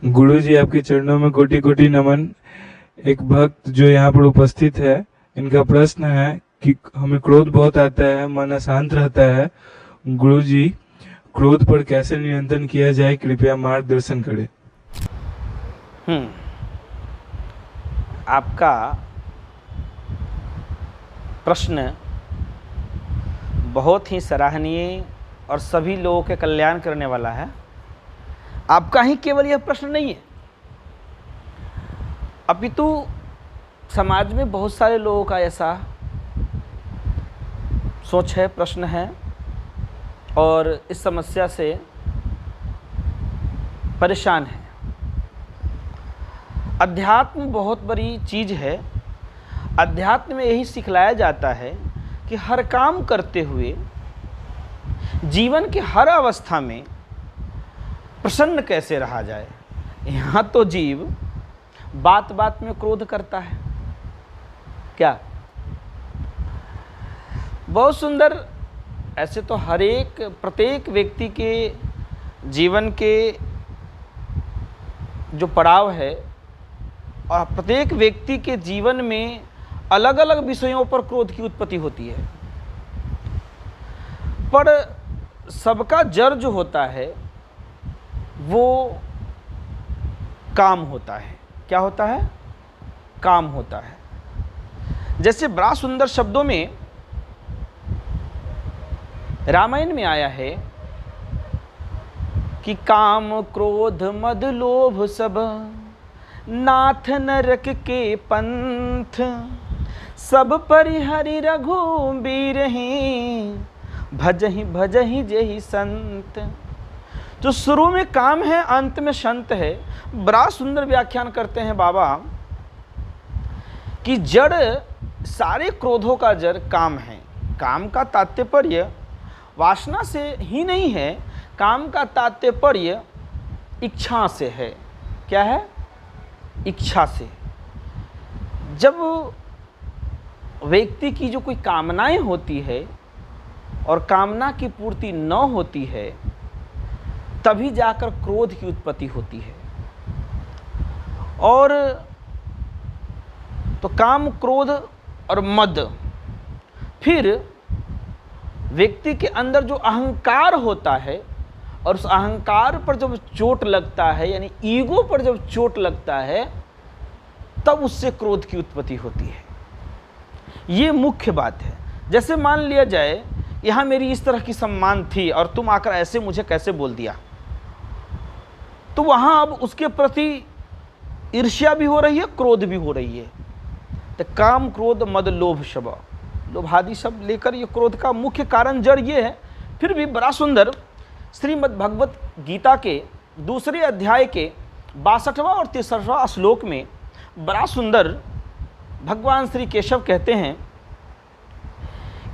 गुरुजी आपके चरणों में कोटि कोटि नमन। एक भक्त जो यहाँ पर उपस्थित है, इनका प्रश्न है कि हमें क्रोध बहुत आता है, मन अशांत रहता है। गुरुजी, क्रोध पर कैसे नियंत्रण किया जाए, कृपया मार्गदर्शन करें। आपका प्रश्न बहुत ही सराहनीय और सभी लोगों के कल्याण करने वाला है। आपका ही केवल यह प्रश्न नहीं है, अपितु समाज में बहुत सारे लोगों का ऐसा सोच है, प्रश्न है और इस समस्या से परेशान है। अध्यात्म बहुत बड़ी चीज़ है। अध्यात्म में यही सिखलाया जाता है कि हर काम करते हुए जीवन के हर अवस्था में प्रसन्न कैसे रहा जाए। यहाँ तो जीव बात बात में क्रोध करता है। क्या बहुत सुंदर। ऐसे तो प्रत्येक व्यक्ति के जीवन के जो पड़ाव है और प्रत्येक व्यक्ति के जीवन में अलग अलग विषयों पर क्रोध की उत्पत्ति होती है, पर सबका जड़ जो होता है वो काम होता है। क्या होता है? काम होता है। जैसे बड़ा सुंदर शब्दों में रामायण में आया है कि काम क्रोध मद लोभ सब नाथ नरक के पंथ, सब परिहरि रघुबीर ही भजहि भजहि जेहि संत। जो शुरू में काम है, अंत में संत है। बड़ा सुंदर व्याख्यान करते हैं बाबा कि जड़, सारे क्रोधों का जड़ काम है। काम का तात्पर्य वासना से ही नहीं है, काम का तात्पर्य इच्छा से है। क्या है? इच्छा से। जब व्यक्ति की जो कोई कामनाएं होती है और कामना की पूर्ति न होती है, तभी जाकर क्रोध की उत्पत्ति होती है। और तो काम, क्रोध और मद, फिर व्यक्ति के अंदर जो अहंकार होता है और उस अहंकार पर जब चोट लगता है, यानी ईगो पर जब चोट लगता है, तब उससे क्रोध की उत्पत्ति होती है। ये मुख्य बात है। जैसे मान लिया जाए यहाँ मेरी इस तरह की सम्मान थी और तुम आकर ऐसे मुझे कैसे बोल दिया, तो वहाँ अब उसके प्रति ईर्ष्या भी हो रही है, क्रोध भी हो रही है। तो काम क्रोध मद लोभ सब, लोभादि सब लेकर ये क्रोध का मुख्य कारण जड़ ये है। फिर भी बड़ा सुंदर श्रीमद् भगवत गीता के दूसरे अध्याय के 62वां और 63वां श्लोक में बड़ा सुंदर भगवान श्री केशव कहते हैं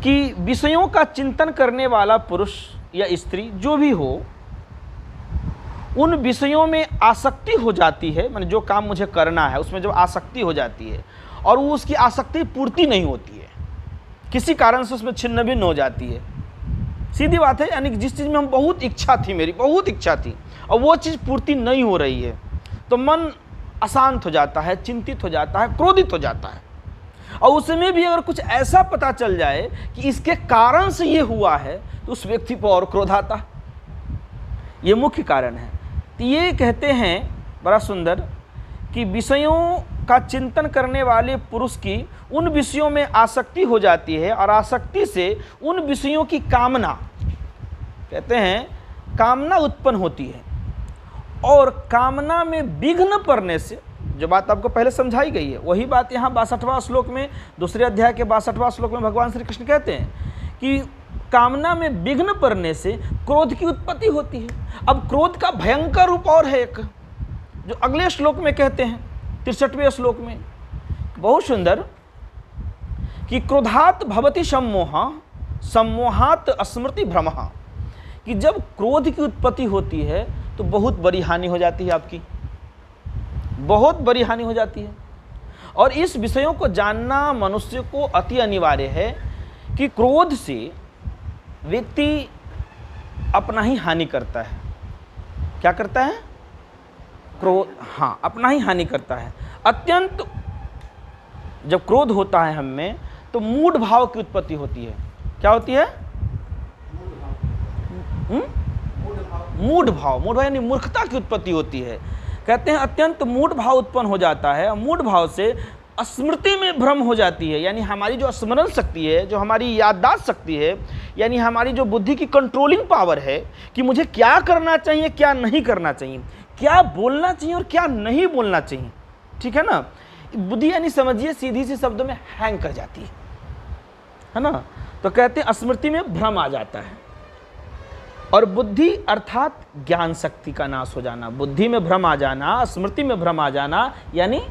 कि विषयों का चिंतन करने वाला पुरुष या स्त्री जो भी हो, उन विषयों में आसक्ति हो जाती है। माने जो काम मुझे करना है उसमें जब आसक्ति हो जाती है और वो उसकी आसक्ति पूर्ति नहीं होती है, किसी कारण से उसमें छिन्न भिन्न हो जाती है। सीधी बात है, यानी कि जिस चीज़ में हम बहुत इच्छा थी, मेरी बहुत इच्छा थी, और वो चीज़ पूर्ति नहीं हो रही है, तो मन अशांत हो जाता है, चिंतित हो जाता है, क्रोधित हो जाता है। और उसमें भी अगर कुछ ऐसा पता चल जाए कि इसके कारण से ये हुआ है, तो उस व्यक्ति पर और क्रोध आता है। ये मुख्य कारण है। तो ये कहते हैं बड़ा सुंदर कि विषयों का चिंतन करने वाले पुरुष की उन विषयों में आसक्ति हो जाती है और आसक्ति से उन विषयों की कामना, कहते हैं कामना उत्पन्न होती है। और कामना में विघ्न पड़ने से, जो बात आपको पहले समझाई गई है, वही बात यहाँ 62वां श्लोक में, दूसरे अध्याय के 62वां श्लोक में भगवान श्री कृष्ण कहते हैं कि कामना में विघ्न पड़ने से क्रोध की उत्पत्ति होती है। अब क्रोध का भयंकर रूप और है एक, जो अगले श्लोक में कहते हैं 63वें श्लोक में, बहुत सुंदर, कि क्रोधात भवति सम्मोह सम्मोहात स्मृति भ्रमः, कि जब क्रोध की उत्पत्ति होती है तो बहुत बड़ी हानि हो जाती है, आपकी बहुत बड़ी हानि हो जाती है। और इस विषयों को जानना मनुष्य को अति अनिवार्य है कि क्रोध से व्यक्ति अपना ही हानि करता है। क्या करता है? क्रोध, हाँ, अपना ही हानि करता है। अत्यंत जब क्रोध होता है हम में तो मूढ़ भाव की उत्पत्ति होती है। क्या होती है? मूढ़ भाव यानी मूर्खता की उत्पत्ति होती है। कहते हैं अत्यंत मूढ़ भाव उत्पन्न हो जाता है। मूढ़ भाव से स्मृति में भ्रम हो जाती है, यानी हमारी जो स्मरण शक्ति है, जो हमारी याददाश्त शक्ति है, यानी हमारी जो बुद्धि की कंट्रोलिंग पावर है कि मुझे क्या करना चाहिए, क्या नहीं करना चाहिए, क्या बोलना चाहिए और क्या नहीं बोलना चाहिए, ठीक है ना। बुद्धि यानी समझिए सीधी सी शब्दों में हैंग कर जाती है ना। तो कहते हैं स्मृति में भ्रम आ जाता है। और बुद्धि अर्थात ज्ञान शक्ति का नाश हो जाना। बुद्धि में भ्रम आ जाना, स्मृति में भ्रम आ जाना, यानी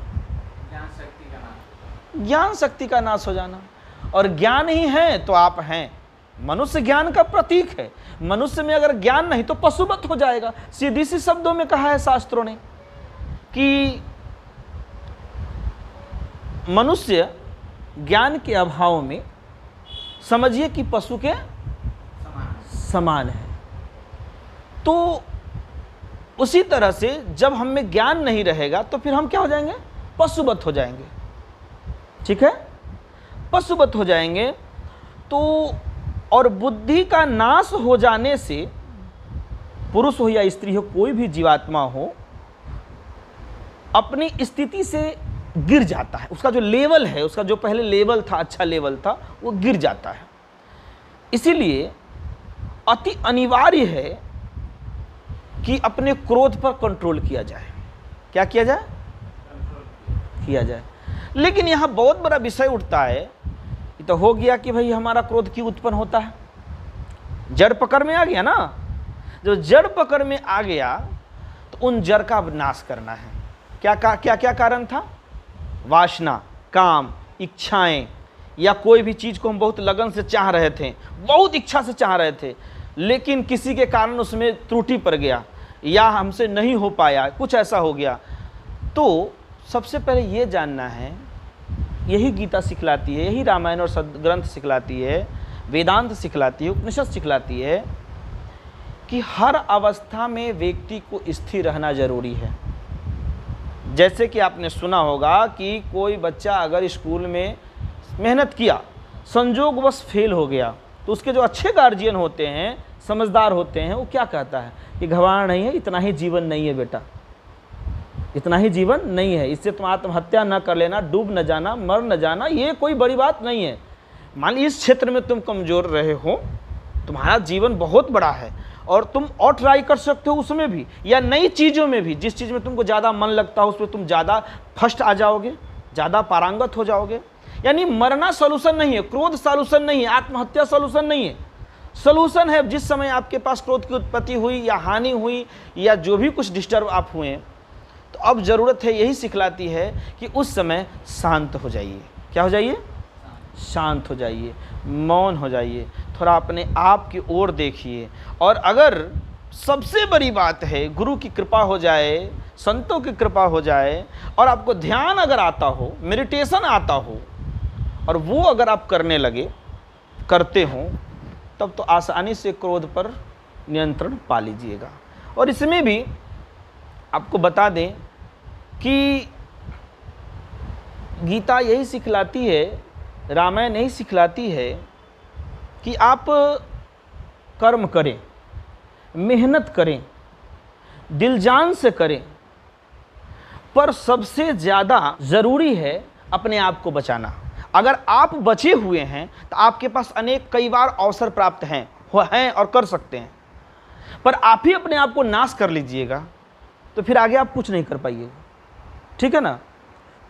ज्ञान शक्ति का नाश हो जाना। और ज्ञान ही है तो आप हैं। मनुष्य ज्ञान का प्रतीक है। मनुष्य में अगर ज्ञान नहीं तो पशुवत हो जाएगा। सीधी सी शब्दों में कहा है शास्त्रों ने कि मनुष्य ज्ञान के अभाव में समझिए कि पशु के समान है। तो उसी तरह से जब हम में ज्ञान नहीं रहेगा तो फिर हम क्या हो जाएंगे? पशुवत हो जाएंगे, ठीक है, पशुवत हो जाएंगे। तो और बुद्धि का नाश हो जाने से पुरुष हो या स्त्री हो, कोई भी जीवात्मा हो, अपनी स्थिति से गिर जाता है। उसका जो लेवल है, उसका जो पहले लेवल था, अच्छा लेवल था, वो गिर जाता है। इसीलिए अति अनिवार्य है कि अपने क्रोध पर कंट्रोल किया जाए। क्या किया जाए? किया जाए। लेकिन यहाँ बहुत बड़ा विषय उठता है। ये तो हो गया कि भाई हमारा क्रोध क्यों उत्पन्न होता है, जड़ पकड़ में आ गया ना। जो जड़ पकड़ में आ गया तो उन जड़ का नाश करना है। क्या कारण था? वासना, काम, इच्छाएं, या कोई भी चीज़ को हम बहुत लगन से चाह रहे थे, बहुत इच्छा से चाह रहे थे, लेकिन किसी के कारण उसमें त्रुटि पड़ गया या हमसे नहीं हो पाया, कुछ ऐसा हो गया। तो सबसे पहले ये जानना है, यही गीता सिखलाती है, यही रामायण और सदग्रंथ सिखलाती है, वेदांत सिखलाती है, उपनिषद सिखलाती है कि हर अवस्था में व्यक्ति को स्थिर रहना जरूरी है। जैसे कि आपने सुना होगा कि कोई बच्चा अगर स्कूल में मेहनत किया, संजोगवश फेल हो गया, तो उसके जो अच्छे गार्जियन होते हैं, समझदार होते हैं, वो क्या कहता है कि घबराना नहीं है, इतना ही जीवन नहीं है बेटा, इतना ही जीवन नहीं है, इससे तुम आत्महत्या न कर लेना, डूब न जाना, मर न जाना, ये कोई बड़ी बात नहीं है। मान ली इस क्षेत्र में तुम कमज़ोर रहे हो, तुम्हारा जीवन बहुत बड़ा है और तुम और ट्राई कर सकते हो उसमें भी, या नई चीज़ों में भी। जिस चीज़ में तुमको ज़्यादा मन लगता हो उसमें तुम ज़्यादा फर्स्ट आ जाओगे, ज़्यादा पारंगत हो जाओगे। यानी मरना सॉल्यूशन नहीं है, क्रोध सॉल्यूशन नहीं है, आत्महत्या सॉल्यूशन नहीं है। सॉल्यूशन है जिस समय आपके पास क्रोध की उत्पत्ति हुई या हानि हुई या जो भी कुछ डिस्टर्ब आप हुए, तो अब ज़रूरत है, यही सिखलाती है कि उस समय शांत हो जाइए। क्या हो जाइए? शांत हो जाइए, मौन हो जाइए, थोड़ा अपने आप की ओर देखिए। और अगर सबसे बड़ी बात है गुरु की कृपा हो जाए, संतों की कृपा हो जाए और आपको ध्यान अगर आता हो, मेडिटेशन आता हो और वो अगर आप करने लगे, करते हो, तब तो आसानी से क्रोध पर नियंत्रण पा लीजिएगा। और इसमें भी आपको बता दें कि गीता यही सिखलाती है, रामायण यही सिखलाती है कि आप कर्म करें, मेहनत करें, दिल जान से करें, पर सबसे ज़्यादा ज़रूरी है अपने आप को बचाना। अगर आप बचे हुए हैं तो आपके पास अनेक कई बार अवसर प्राप्त हैं और कर सकते हैं, पर आप ही अपने आप को नाश कर लीजिएगा तो फिर आगे आप कुछ नहीं कर पाइएगा, ठीक है ना।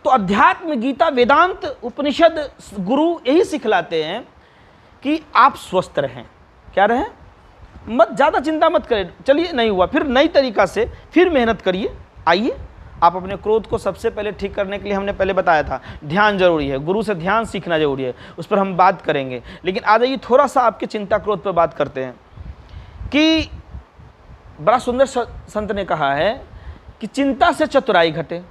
तो अध्यात्म, गीता, वेदांत, उपनिषद, गुरु यही सिखलाते हैं कि आप स्वस्थ रहें। क्या रहें? मत ज़्यादा चिंता मत करें, चलिए नहीं हुआ, फिर नई तरीक़ा से फिर मेहनत करिए। आइए, आप अपने क्रोध को सबसे पहले ठीक करने के लिए हमने पहले बताया था, ध्यान जरूरी है, गुरु से ध्यान सीखना जरूरी है, उस पर हम बात करेंगे। लेकिन आ जाइए थोड़ा सा आपके चिंता क्रोध पर बात करते हैं कि बड़ा सुंदर संत ने कहा है कि चिंता से चतुराई घटे।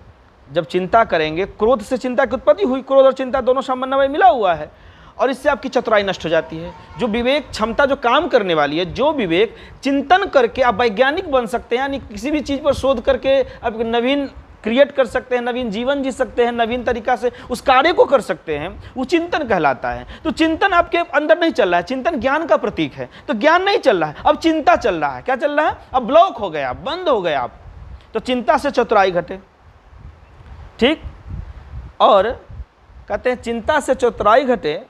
जब चिंता करेंगे, क्रोध से चिंता की उत्पत्ति हुई, क्रोध और चिंता दोनों समन्वय मिला हुआ है, और इससे आपकी चतुराई नष्ट हो जाती है। जो विवेक क्षमता जो काम करने वाली है, जो विवेक चिंतन करके आप वैज्ञानिक बन सकते हैं, यानी किसी भी चीज़ पर शोध करके आप नवीन क्रिएट कर सकते हैं, नवीन जीवन जी सकते हैं, नवीन तरीका से उस कार्य को कर सकते हैं, वो चिंतन कहलाता है। तो चिंतन आपके अंदर नहीं चल रहा है, चिंतन ज्ञान का प्रतीक है, तो ज्ञान नहीं चल रहा है, अब चिंता चल रहा है। क्या चल रहा है? अब ब्लॉक हो गया, बंद हो गया आप। तो चिंता से चतुराई घटे, ठीक। और कहते हैं चिंता से चतुराई घटे,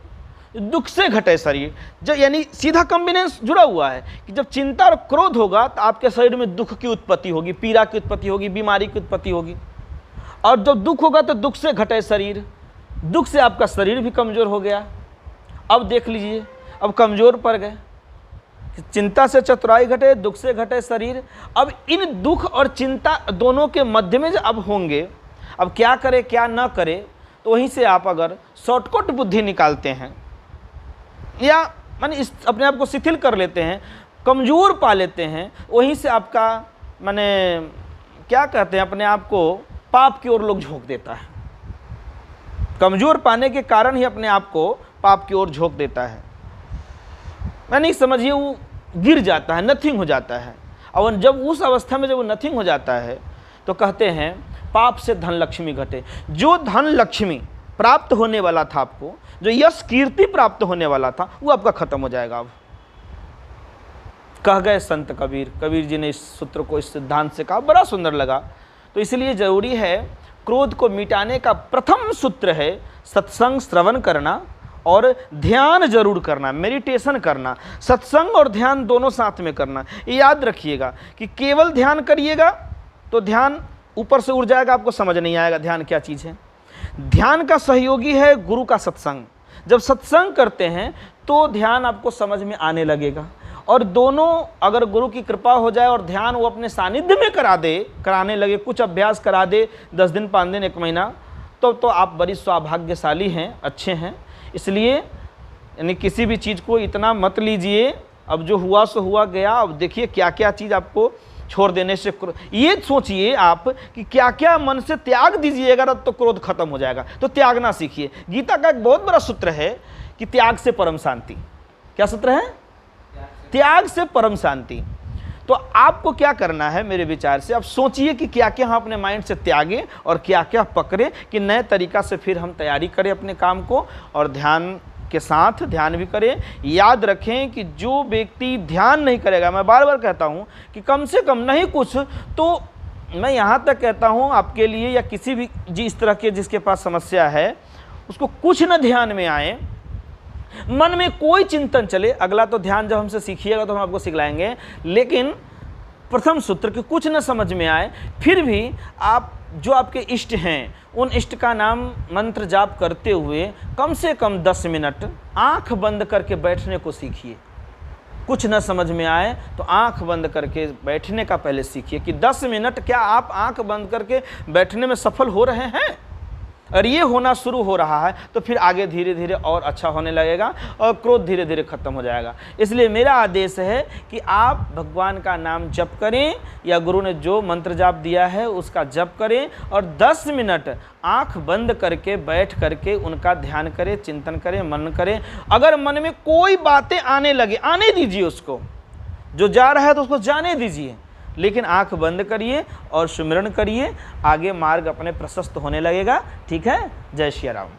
दुख से घटे शरीर। जब यानी सीधा कॉम्बिनेंस जुड़ा हुआ है कि जब चिंता और क्रोध होगा तो आपके शरीर में दुख की उत्पत्ति होगी, पीड़ा की उत्पत्ति होगी, बीमारी की उत्पत्ति होगी। और जब दुख होगा तो दुख से घटे शरीर, दुख से आपका शरीर भी कमज़ोर हो गया। अब देख लीजिए, अब कमज़ोर पड़ गए। चिंता से चतुराई घटे, दुख से घटे शरीर। अब इन दुख और चिंता दोनों के मध्य में अब होंगे, अब क्या करे क्या ना करे, तो वहीं से आप अगर शॉर्टकट बुद्धि निकालते हैं या माने इस अपने आप को शिथिल कर लेते हैं, कमज़ोर पा लेते हैं, वहीं से आपका माने क्या कहते हैं, अपने आप को पाप की ओर लोग झोंक देता है। कमज़ोर पाने के कारण ही अपने आप को पाप की ओर झोंक देता है। यानी समझिए वो गिर जाता है, नथिंग हो जाता है। और जब उस अवस्था में जब वो नथिंग हो जाता है तो कहते हैं पाप से धन लक्ष्मी घटे। जो धन लक्ष्मी प्राप्त होने वाला था आपको, जो यश कीर्ति प्राप्त होने वाला था, वो आपका खत्म हो जाएगा। अब कह गए संत कबीर, कबीर जी ने इस सूत्र को इस सिद्धांत से कहा, बड़ा सुंदर लगा। तो इसलिए जरूरी है, क्रोध को मिटाने का प्रथम सूत्र है सत्संग श्रवण करना और ध्यान जरूर करना, मेडिटेशन करना। सत्संग और ध्यान दोनों साथ में करना। ये याद रखिएगा कि केवल ध्यान करिएगा तो ध्यान ऊपर से उड़ जाएगा, आपको समझ नहीं आएगा ध्यान क्या चीज़ है। ध्यान का सहयोगी है गुरु का सत्संग। जब सत्संग करते हैं तो ध्यान आपको समझ में आने लगेगा। और दोनों अगर गुरु की कृपा हो जाए और ध्यान वो अपने सानिध्य में कराने लगे, कुछ अभ्यास करा दे, 10 दिन 5 दिन 1 महीना, तो आप बड़ी सौभाग्यशाली हैं, अच्छे हैं। इसलिए यानी किसी भी चीज़ को इतना मत लीजिए, अब जो हुआ सो हुआ गया। अब देखिए क्या क्या चीज़ आपको छोड़ देने से, ये सोचिए आप कि क्या क्या मन से त्याग दीजिएगा तो क्रोध खत्म हो जाएगा। तो त्यागना सीखिए। गीता का एक बहुत बड़ा सूत्र है कि त्याग से परम शांति। क्या सूत्र है? त्याग से परम शांति। तो आपको क्या करना है मेरे विचार से, आप सोचिए कि क्या क्या हम अपने माइंड से त्यागें और क्या क्या पकड़ें कि नए तरीका से फिर हम तैयारी करें अपने काम को, और ध्यान के साथ ध्यान भी करें। याद रखें कि जो व्यक्ति ध्यान नहीं करेगा, मैं बार बार कहता हूं कि कम से कम नहीं कुछ तो मैं यहाँ तक कहता हूं आपके लिए या किसी भी इस तरह के जिसके पास समस्या है, उसको कुछ न ध्यान में आए, मन में कोई चिंतन चले। अगला तो ध्यान जब हमसे सीखिएगा तो हम आपको सिखलाएंगे, लेकिन प्रथम सूत्र कि कुछ न समझ में आए, फिर भी आप जो आपके इष्ट हैं उन इष्ट का नाम मंत्र जाप करते हुए कम से कम 10 मिनट आंख बंद करके बैठने को सीखिए। कुछ न समझ में आए तो आंख बंद करके बैठने का पहले सीखिए कि 10 मिनट क्या आप आंख बंद करके बैठने में सफल हो रहे हैं? और ये होना शुरू हो रहा है तो फिर आगे धीरे धीरे और अच्छा होने लगेगा और क्रोध धीरे धीरे खत्म हो जाएगा। इसलिए मेरा आदेश है कि आप भगवान का नाम जप करें या गुरु ने जो मंत्र जाप दिया है उसका जप करें और 10 मिनट आंख बंद करके बैठ करके उनका ध्यान करें, चिंतन करें, मनन करें। अगर मन में कोई बातें आने लगे, आने दीजिए उसको, जो जा रहा है तो उसको जाने दीजिए, लेकिन आंख बंद करिए और सुमिरन करिए, आगे मार्ग अपने प्रशस्त होने लगेगा। ठीक है? जय श्री राम।